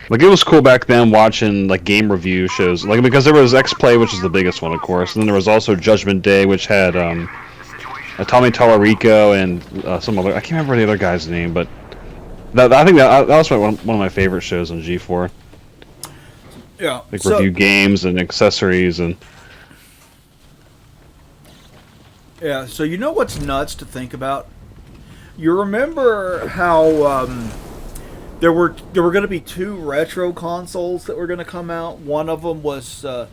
Like it was cool back then watching like game review shows, like because there was X Play, which is the biggest one, of course, and then there was also Judgment Day, which had Tommy Tallarico and some other. I can't remember the other guy's name, but I think that was one of my favorite shows on G4. Yeah. Like review games and accessories and. Yeah. So you know what's nuts to think about? You remember how there were going to be two retro consoles that were going to come out. One of them was the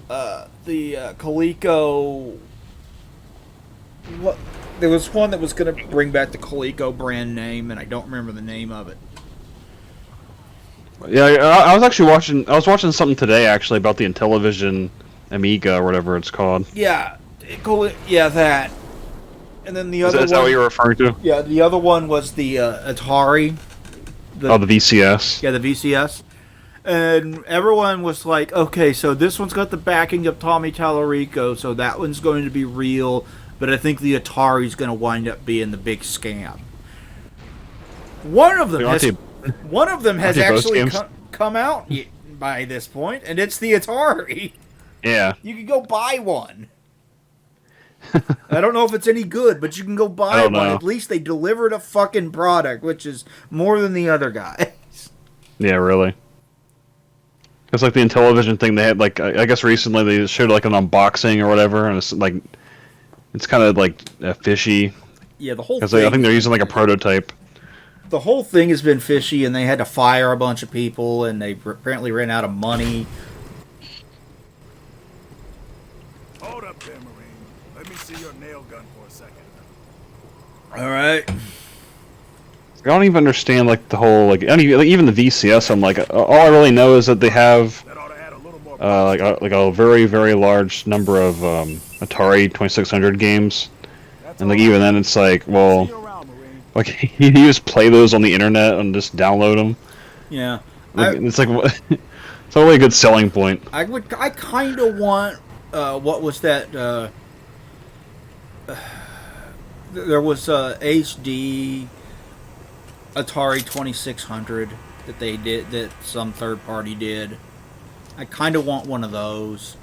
Coleco. What? There was one that was going to bring back the Coleco brand name, and I don't remember the name of it. Yeah, I was actually watching. I was watching something today actually about the Intellivision Amiga or whatever it's called. Yeah, yeah, that. And then the other Is that what you were referring to? Yeah, the other one was the Atari. The VCS. Yeah, the VCS. And everyone was like, okay, so this one's got the backing of Tommy Tallarico, so that one's going to be real, but I think the Atari's going to wind up being the big scam. One of them has actually come out by this point, and it's the Atari. Yeah. You can go buy one. I don't know if it's any good, but you can go buy one. At least they delivered a fucking product, which is more than the other guys. Yeah, really. It's like the Intellivision thing. They had like I guess recently they showed like an unboxing or whatever, and it's like it's kind of like fishy. Yeah, the whole thing. Because I think they're using like a prototype. The whole thing has been fishy, and they had to fire a bunch of people, and they apparently ran out of money. Hold up there, Marine. Let me see your nail gun for a second. All right. I don't even understand like the whole like even the VCS. I'm like all I really know is that they have like a very very large number of Atari 2600 games, and like even then it's like like you just play those on the internet and just download them. Yeah, like, it's like it's only a good selling point. I kind of want what was that? There was HD Atari 2600 that they did, that some third party did. I kind of want one of those.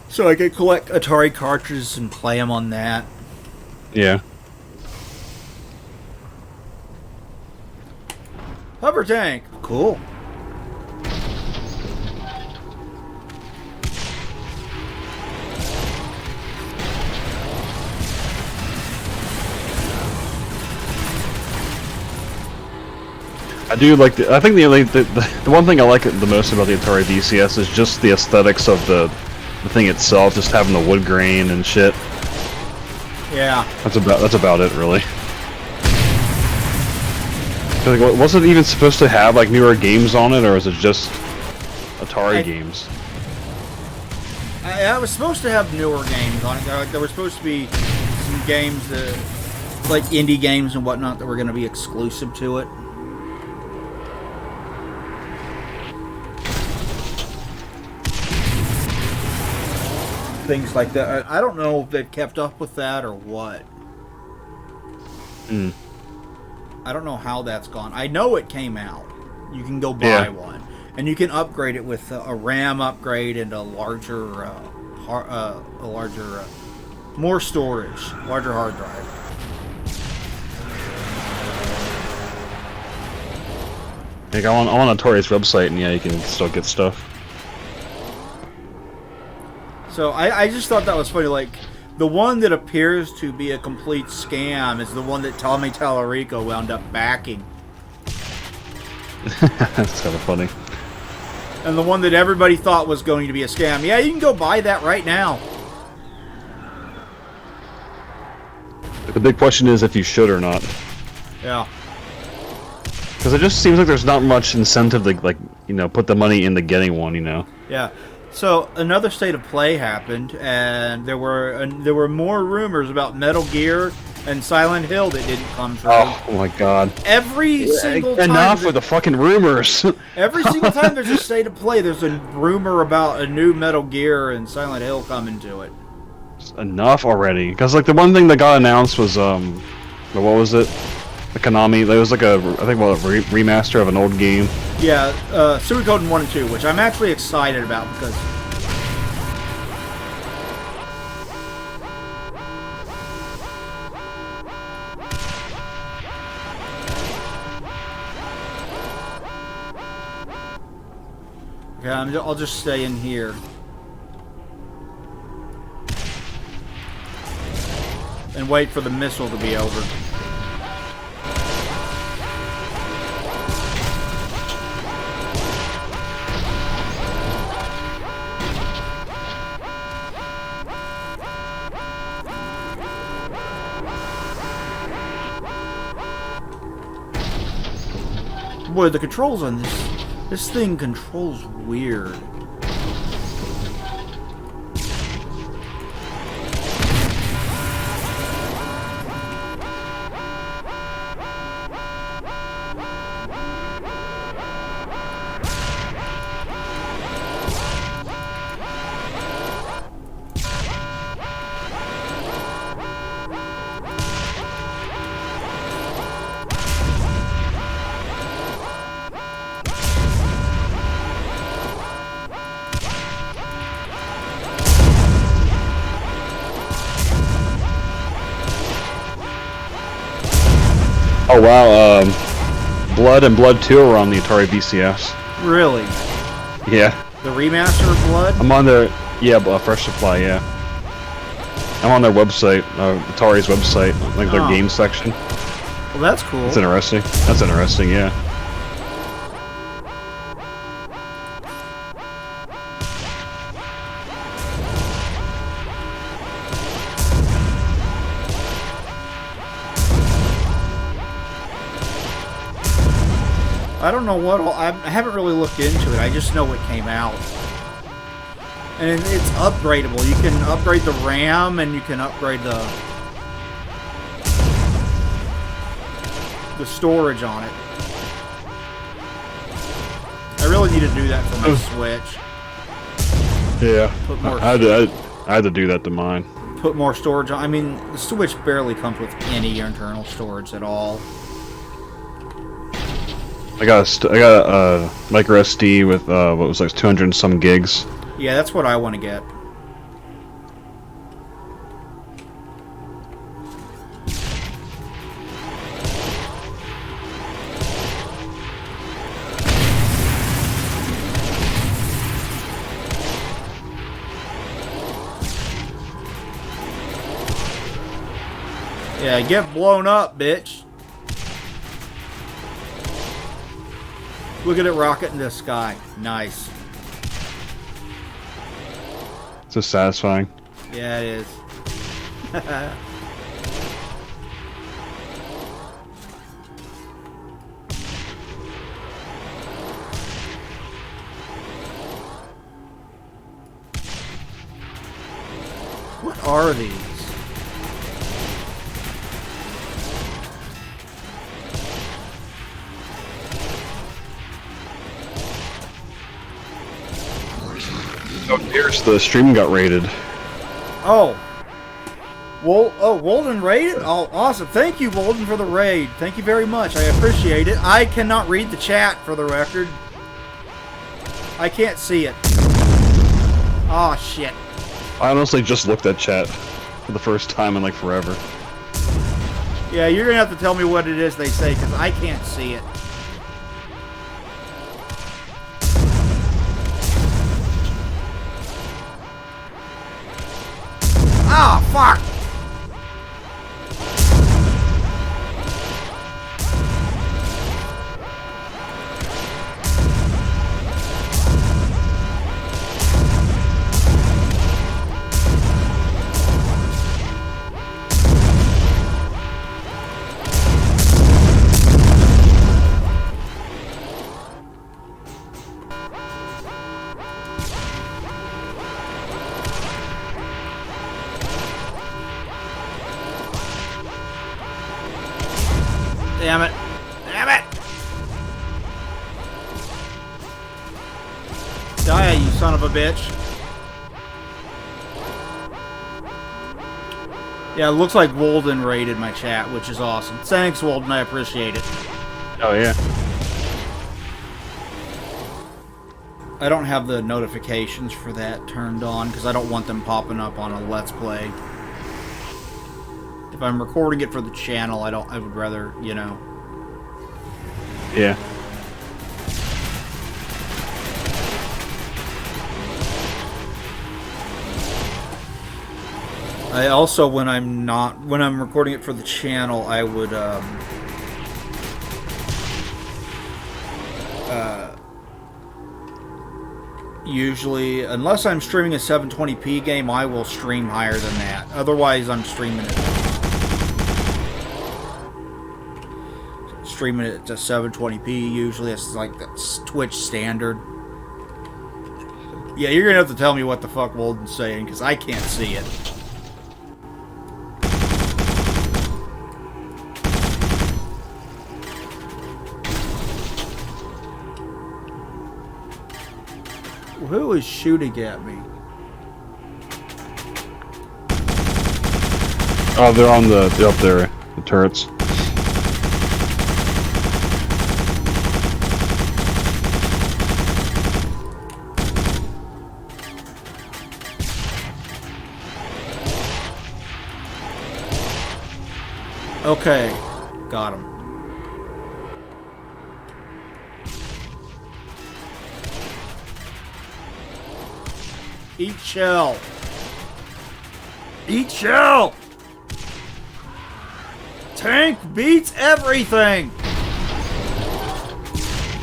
So I could collect Atari cartridges and play them on that. Yeah. Hover tank. Cool. I do like. I think the one thing I like the most about the Atari VCS is just the aesthetics of the thing itself, just having the wood grain and shit. Yeah. That's about it, really. Like, wasn't it even supposed to have like newer games on it, or is it just Atari games? I was supposed to have newer games on it. There were supposed to be some games that, like indie games and whatnot, that were going to be exclusive to it. Things like that. I don't know if they've kept up with that or what. I don't know how that's gone. I know it came out. You can go buy one, and you can upgrade it with a RAM upgrade and a larger, more storage, larger hard drive. Like I'm on Atari's website, and yeah, you can still get stuff. So I just thought that was funny. Like, the one that appears to be a complete scam is the one that Tommy Tallarico wound up backing. That's kind of funny. And the one that everybody thought was going to be a scam. Yeah, you can go buy that right now. The big question is if you should or not. Yeah. Because it just seems like there's not much incentive to, like, you know, put the money into getting one, you know? Yeah. So another state of play happened, and there were more rumors about Metal Gear and Silent Hill that didn't come true. Oh my god! Every single time. Enough with the fucking rumors. Every single time there's a state of play, there's a rumor about a new Metal Gear and Silent Hill coming to it. enough already. Because like the one thing that got announced was what was it? The Konami. There was like a I think remaster of an old game. Yeah, Suikoden 1 and 2, which I'm actually excited about because okay, I'll just stay in here. And wait for the missile to be over. Boy, the controls on this thing controls weird. Oh wow, Blood and Blood 2 are on the Atari VCS. Really? Yeah. The remaster of Blood? I'm on their Fresh Supply. Yeah. I'm on their website, Atari's website, like their game section. Well, that's cool. That's interesting. That's interesting. Yeah. I don't know what I haven't really looked into it. I just know it came out. And it's upgradable. You can upgrade the RAM and you can upgrade the storage on it. I really need to do that for my Switch. Yeah. Put more I had to do that to mine. Put more storage on. I mean, the Switch barely comes with any internal storage at all. I got a micro SD with what was like 200 and some gigs. Yeah, that's what I want to get. Yeah, get blown up, bitch. Look at it rocket in the sky. Nice. So satisfying. Yeah, it is. What are these? Oh, here's the stream got raided. Oh. Walden raided? Oh, awesome. Thank you, Walden, for the raid. Thank you very much. I appreciate it. I cannot read the chat, for the record. I can't see it. Oh, shit. I honestly just looked at chat for the first time in like forever. Yeah, you're going to have to tell me what it is they say, because I can't see it. Ah, fuck! Damn it. Damn it! Die, you son of a bitch. Yeah, it looks like Walden raided my chat, which is awesome. Thanks, Walden. I appreciate it. Oh yeah. I don't have the notifications for that turned on because I don't want them popping up on a Let's Play. If I'm recording it for the channel, I would rather, you know. Yeah. I also, when I'm recording it for the channel, I would, usually, unless I'm streaming a 720p game, I will stream higher than that. Otherwise, I'm streaming it to 720p. Usually, it's like that's Twitch standard. Yeah, you're gonna have to tell me what the fuck Walden's saying because I can't see it. Who is shooting at me? Oh, they're up there, the turrets. Okay, got him. Eat shell. Eat shell. Tank beats everything.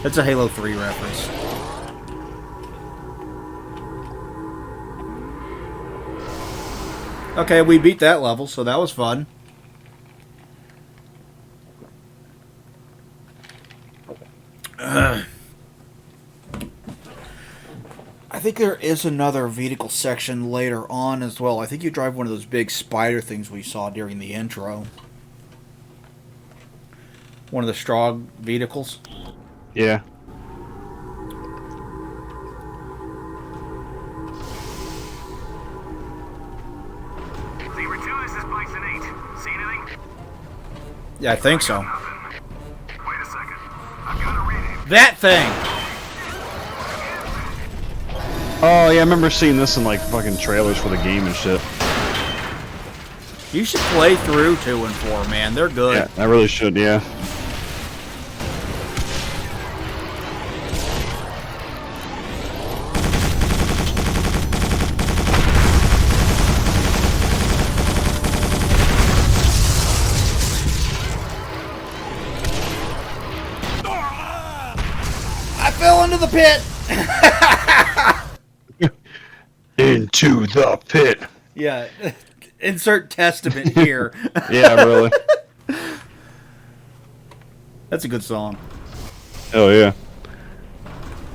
That's a Halo 3 reference. Okay, we beat that level, so that was fun. I think there is another vehicle section later on as well. I think you drive one of those big spider things we saw during the intro. One of the straw vehicles. Yeah. Zebra 2, this is Bison 8. See anything? Yeah, I think so. Wait a second. I've got a reading. That thing! Oh yeah, I remember seeing this in like fucking trailers for the game and shit. You should play through 2 and 4, man. They're good. Yeah, I really should, yeah. I fell into the pit! Into the pit. Yeah, insert testament here. Yeah, really. That's a good song. Oh yeah.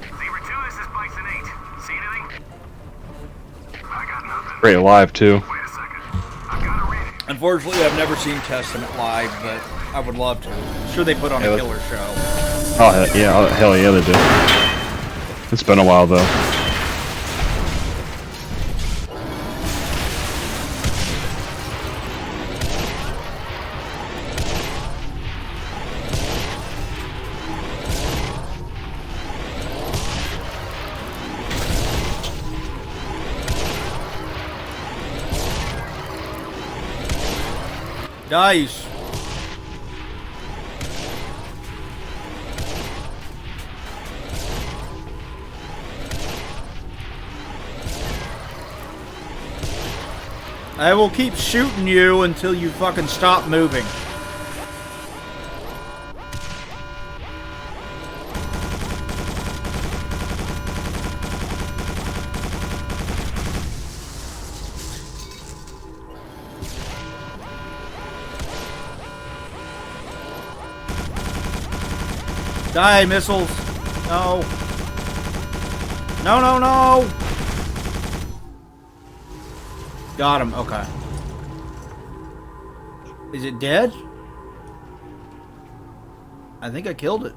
Zebra 2, this is Bison 8. See anything? I got nothing. Great live too. Wait a second. I've got a reading. Unfortunately, I've never seen Testament live, but I would love to. I'm sure they put on a Yeah, killer show. Oh hell yeah, they do. It's been a while though. Nice. I will keep shooting you until you fucking stop moving. Die, missiles. No. No, no, no. Got him. Okay. Is it dead? I think I killed it.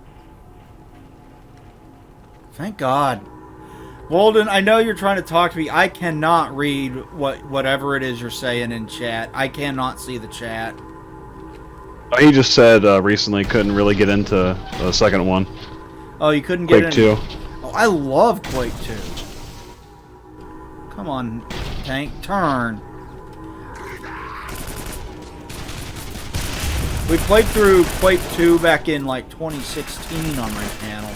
Thank God. Walden, I know you're trying to talk to me. I cannot read whatever it is you're saying in chat. I cannot see the chat. He just said recently couldn't really get into the second one. Oh, you couldn't get Quake 2. Oh, I love Quake 2. Come on, tank, turn. We played through Quake 2 back in like 2016 on my channel.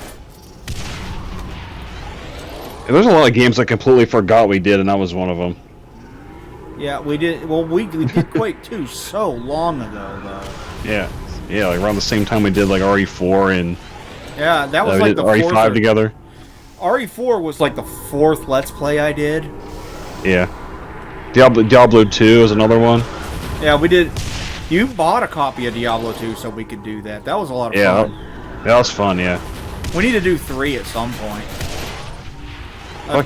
And there's a lot of games I completely forgot we did, and that was one of them. Yeah, we did. Well, we did Quake 2 so long ago, though. Yeah, like around the same time we did like RE4 and Yeah, that was we like did the RE5 fourth together. RE4 was like the fourth Let's Play I did. Yeah, Diablo 2 is another one. Yeah, we did. You bought a copy of Diablo 2 so we could do that. That was a lot of fun. That was fun. Yeah. We need to do 3 at some point.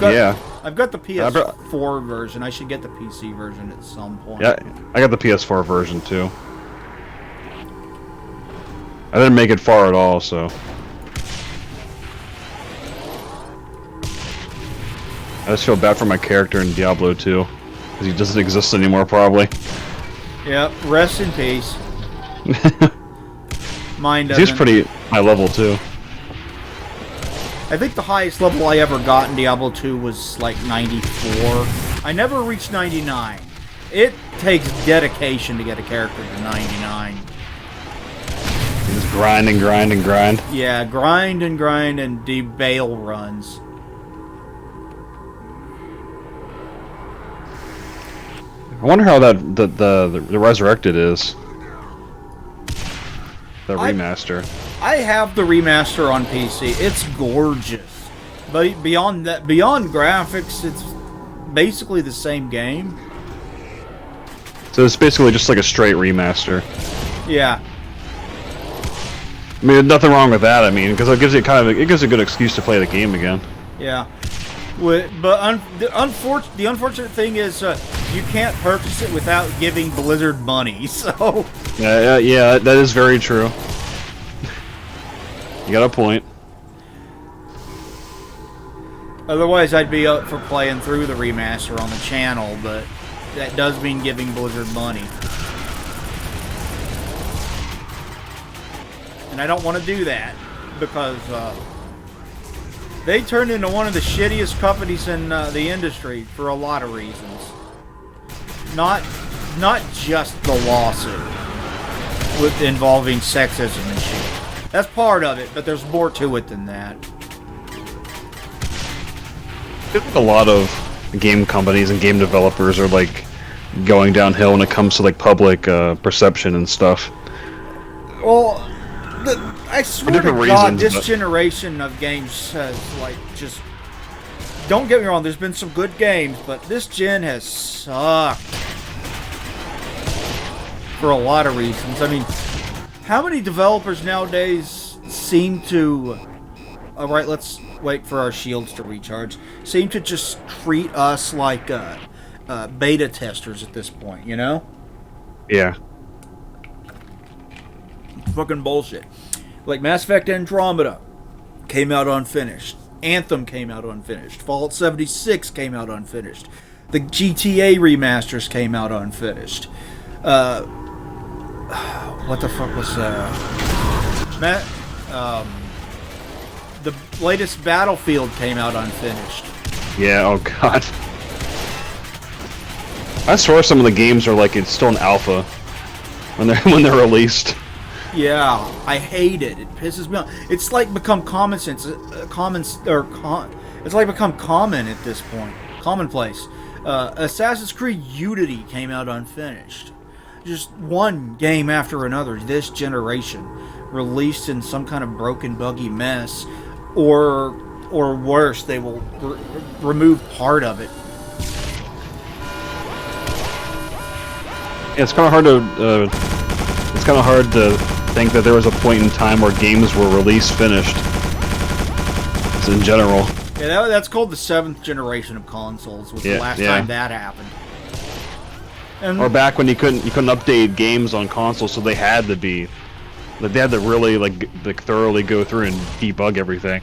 Yeah. I've got the PS4 version. I should get the PC version at some point. Yeah, I got the PS4 version too. I didn't make it far at all, so. I just feel bad for my character in Diablo 2, because he doesn't exist anymore, probably. Yep, rest in peace. Mine doesn't. He's pretty high level too. I think the highest level I ever got in Diablo 2 was like 94. I never reached 99. It takes dedication to get a character to 99. You just grind and grind and grind. Yeah, grind and grind and debail runs. I wonder how that the Resurrected is. The remaster. I have the remaster on PC. It's gorgeous. But beyond that, beyond graphics, it's basically the same game. So it's basically just like a straight remaster. Yeah. I mean, there's nothing wrong with that. I mean, because it gives you it gives a good excuse to play the game again. Yeah. But the unfortunate thing is you can't purchase it without giving Blizzard money. So. Yeah, that is very true. You got a point. Otherwise, I'd be up for playing through the remaster on the channel, but that does mean giving Blizzard money. And I don't want to do that, because they turned into one of the shittiest companies in the industry for a lot of reasons. Not just the lawsuit involving sexism and shit. That's part of it, but there's more to it than that. I feel like a lot of game companies and game developers are like going downhill when it comes to like public perception and stuff. Well, I swear to God, reasons, this but generation of games has like just. Don't get me wrong. There's been some good games, but this gen has sucked for a lot of reasons. I mean, how many developers nowadays seem to... Alright, let's wait for our shields to recharge. Seem to just treat us like beta testers at this point, you know? Yeah. Fucking bullshit. Like Mass Effect Andromeda came out unfinished. Anthem came out unfinished. Fallout 76 came out unfinished. The GTA remasters came out unfinished. What the fuck was the latest Battlefield came out unfinished. Yeah, oh god. I swear some of the games are like it's still an alpha when they're released. Yeah, I hate it. It pisses me off. It's like become common sense, it's like become common at this point, commonplace. Assassin's Creed Unity came out unfinished. Just one game after another this generation, released in some kind of broken, buggy mess, or worse, they will remove part of it. Yeah, it's kind of hard to think that there was a point in time where games were released finished. Just in general. Yeah, that's called the 7th generation of consoles. Was the last time that happened. And or back when you couldn't update games on consoles, so they had to really like thoroughly go through and debug everything.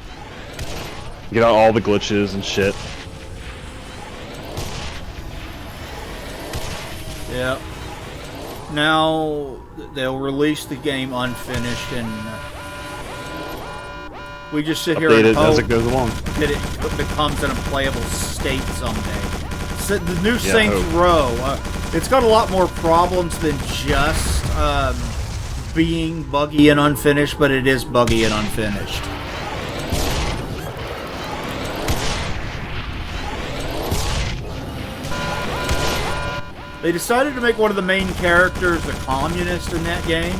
Get out all the glitches and shit. Yeah. Now they'll release the game unfinished, and we just sit here Update and it as hope it goes along. that it becomes an unplayable state someday. So the new Yeah, Saints hope. Row, it's got a lot more problems than just being buggy and unfinished, but it is buggy and unfinished. They decided to make one of the main characters a communist in that game.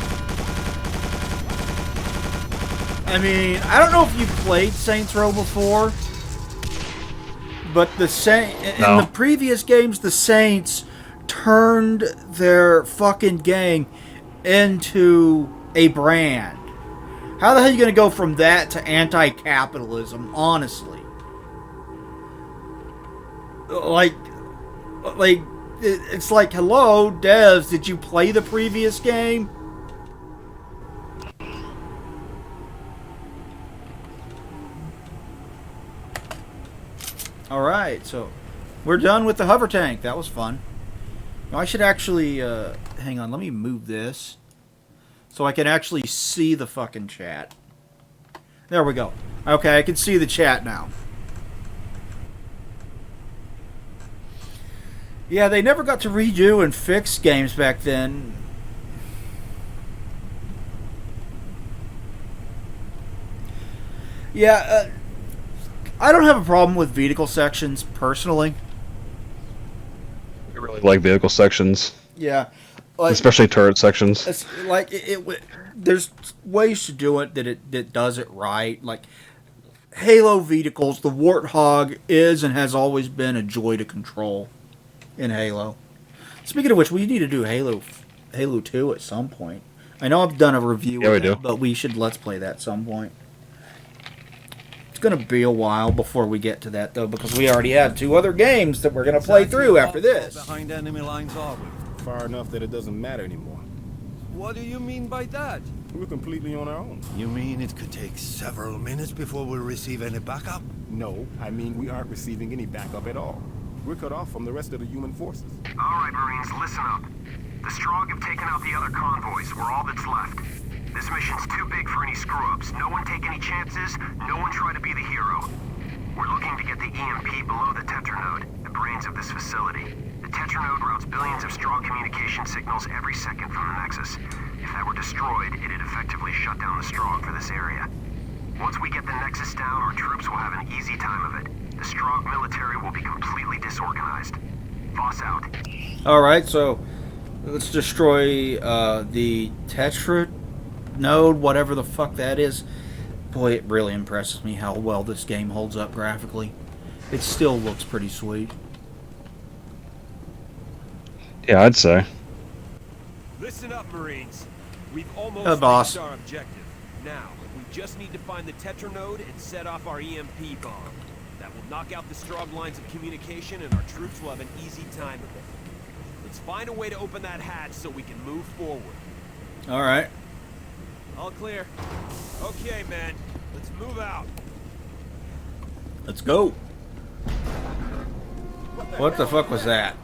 I mean, I don't know if you've played Saints Row before, but in the previous games, the Saints turned their fucking gang into a brand. How the hell are you going to go from that to anti-capitalism, honestly? It's like, hello, devs, did you play the previous game? Alright, so we're done with the hover tank. That was fun. Now, I should actually, hang on, let me move this so I can actually see the fucking chat. There we go. Okay, I can see the chat now. Yeah, they never got to redo and fix games back then. Yeah, I don't have a problem with vehicle sections, personally. I really like vehicle sections, Yeah. Like, especially turret sections. it's like there's ways to do it that does it right. Like Halo vehicles, the Warthog is and has always been a joy to control in Halo. Speaking of which, we need to do Halo 2 at some point. I know I've done a review Yeah, of we that, do. but we should let's play that at some point. It's going to be a while before we get to that, though, because we already have 2 other games that we're going to play through after this. Behind enemy lines are we? Far enough that it doesn't matter anymore. What do you mean by that? We're completely on our own. You mean it could take several minutes before we receive any backup? No, I mean we aren't receiving any backup at all. We're cut off from the rest of the human forces. All right, Marines, listen up. The Strogg have taken out the other convoys. We're all that's left. This mission's too big for any screw-ups. No one take any chances. No one try to be the hero. We're looking to get the EMP below the Tetranode, the brains of this facility. The Tetranode routes billions of Strogg communication signals every second from the Nexus. If that were destroyed, it'd effectively shut down the Strogg for this area. Once we get the Nexus down, our troops will have an easy time of it. The Strogg military will be completely disorganized. Voss out. Alright, so let's destroy the Tetranode, whatever the fuck that is. Boy, it really impresses me how well this game holds up graphically. It still looks pretty sweet. Yeah, I'd say. Listen up, Marines. We've almost Hello, boss. reached our objective. Now, we just need to find the Tetranode and set off our EMP bomb. That will knock out the Strogg lines of communication, and our troops will have an easy time of it. Let's find a way to open that hatch so we can move forward. Alright. All clear. Okay, men. Let's move out. Let's go. What the fuck was that?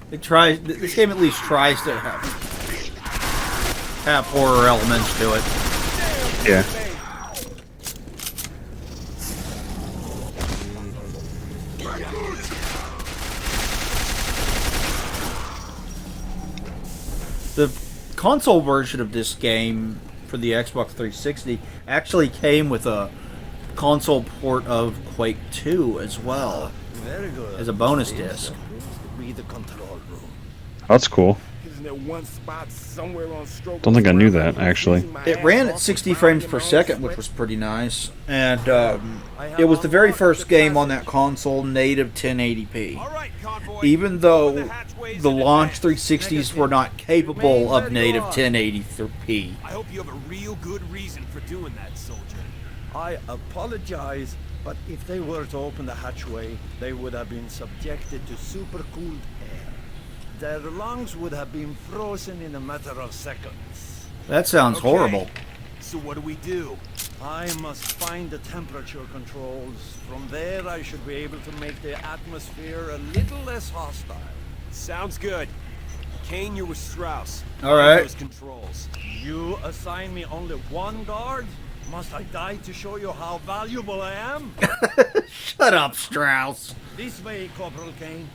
This game at least tries to have horror elements to it. Yeah. The console version of this game for the Xbox 360 actually came with a console port of Quake 2 as well, Very good. as a bonus disc. Be the control room. That's cool. Isn't there one spot somewhere on stroke? Don't think I knew that, actually. It ran at 60 frames per second, which was pretty nice, and it was the very first game on that console native 1080p. All right, convoy. Even though Open the hatchways the and launch advance. 360s were not capable of native 1080p. I hope you have a real good reason for doing that, soldier. I apologize, but if they were to open the hatchway, they would have been subjected to supercooled air. Their lungs would have been frozen in a matter of seconds. That sounds Okay. horrible. So what do we do? I must find the temperature controls. From there, I should be able to make the atmosphere a little less hostile. Sounds good. Kane, you're with Strauss. All right. Those controls. You assign me only one guard? Must I die to show you how valuable I am? Shut up, Strauss. This way, Corporal Kane.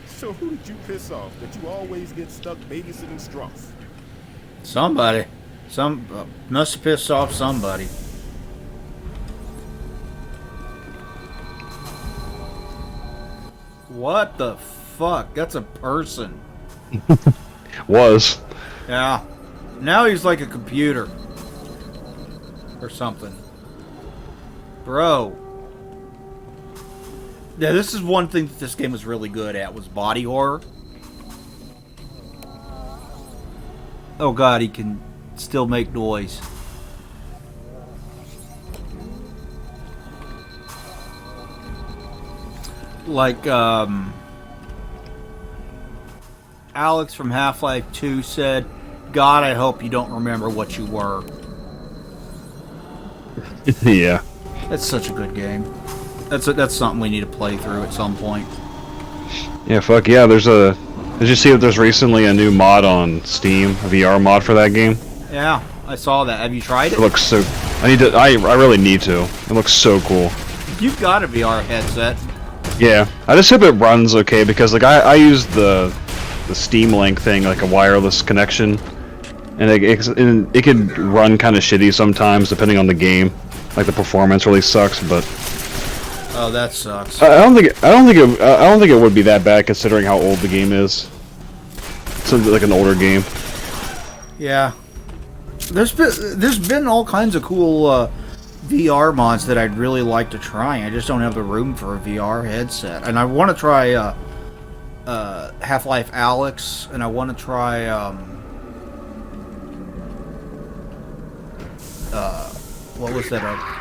So who did you piss off that you always get stuck babysitting Strauss? Somebody. Must have pissed off somebody. What the fuck? That's a person. Was. Yeah. Now he's like a computer. Or something. Bro. Yeah, this is one thing that this game was really good at, was body horror. Oh god, he can still make noise. Like, Alex from Half-Life 2 said, God, I hope you don't remember what you were. Yeah. That's such a good game. That's something we need to play through at some point. Yeah, fuck yeah, Did you see that there's recently a new mod on Steam, a VR mod for that game? Yeah, I saw that. Have you tried It it? looks so... I really need to. It looks so cool. You've got a VR headset. Yeah, I just hope it runs okay, because like I use the Steam Link thing, like a wireless connection, and it could run kind of shitty sometimes depending on the game. Like the performance really sucks, but Oh, that sucks. I don't think it would be that bad considering how old the game is. It's like an older game. Yeah. There's been all kinds of cool VR mods that I'd really like to try. I just don't have the room for a VR headset. And I want to try Half-Life Alyx, and I want to try what was that other?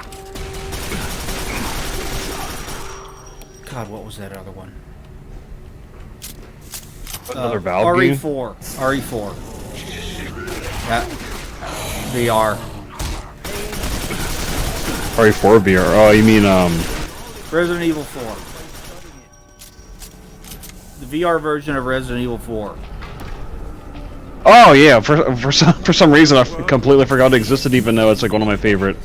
God, what was that other one? Another Valve game? RE4. RE4. Yeah. VR. RE4 VR. Oh, you mean Resident Evil 4. The VR version of Resident Evil 4. Oh yeah, for some reason I completely forgot it existed, even though it's like one of my favorite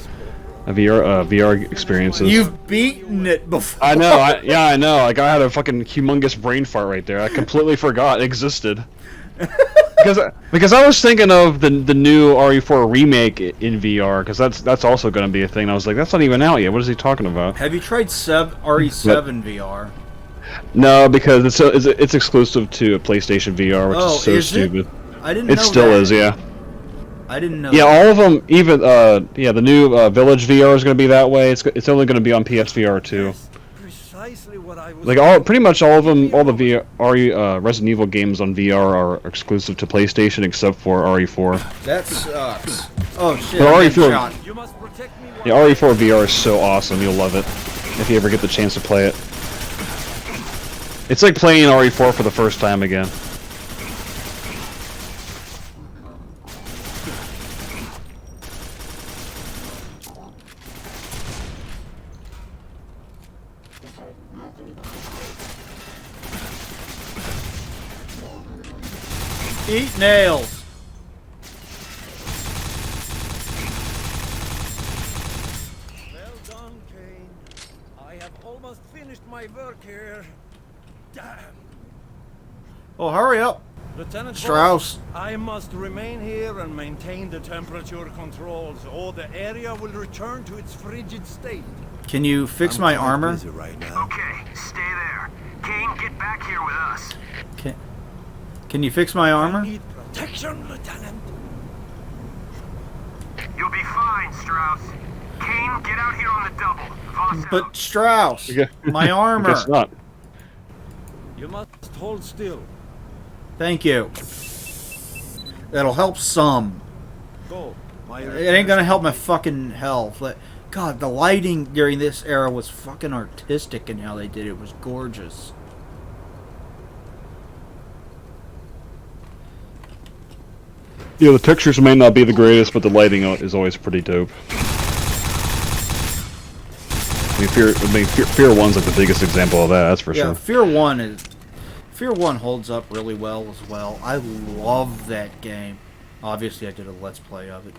VR experiences. You've beaten it before. I know. I know. Like I had a fucking humongous brain fart right there. I completely forgot it existed. because I was thinking of the new RE4 remake in VR, because that's also going to be a thing. And I was like, that's not even out yet. What is he talking about? Have you tried RE7 VR? No, because it's exclusive to PlayStation VR, which is so stupid. I didn't know it still that. is, yeah. I didn't know. Yeah, all of them. Even the new Village VR is going to be that way. It's only going to be on PSVR too. Precisely what I was. Like pretty much all of them, all the VR, Resident Evil games on VR are exclusive to PlayStation except for RE4. That sucks. Oh shit! But I'm getting RE4 shot. You must protect me. Yeah, RE4 VR is so awesome. You'll love it if you ever get the chance to play it. It's like playing RE4 for the first time again. Eat nails. Well done, Kane. I have almost finished my work here. Damn. Oh, hurry up, Lieutenant Strauss. Voss, I must remain here and maintain the temperature controls, or the area will return to its frigid state. Can you fix my armor? Right now. Okay, stay there. Kane, get back here with us. Can you fix my armor? I need protection, Lieutenant. You'll be fine, Strauss. Kane, get out here on the double. Voss But out. Strauss, Yeah. my armor. Guess not. You must hold still. Thank you. That'll help some. Go. It ain't gonna help my fucking health. God, the lighting during this era was fucking artistic in how they did it. It was gorgeous. Yeah, the textures may not be the greatest, but the lighting is always pretty dope. Fear 1's like the biggest example of that. That's for sure. Fear 1 holds up really well as well. I love that game. Obviously, I did a Let's Play of it.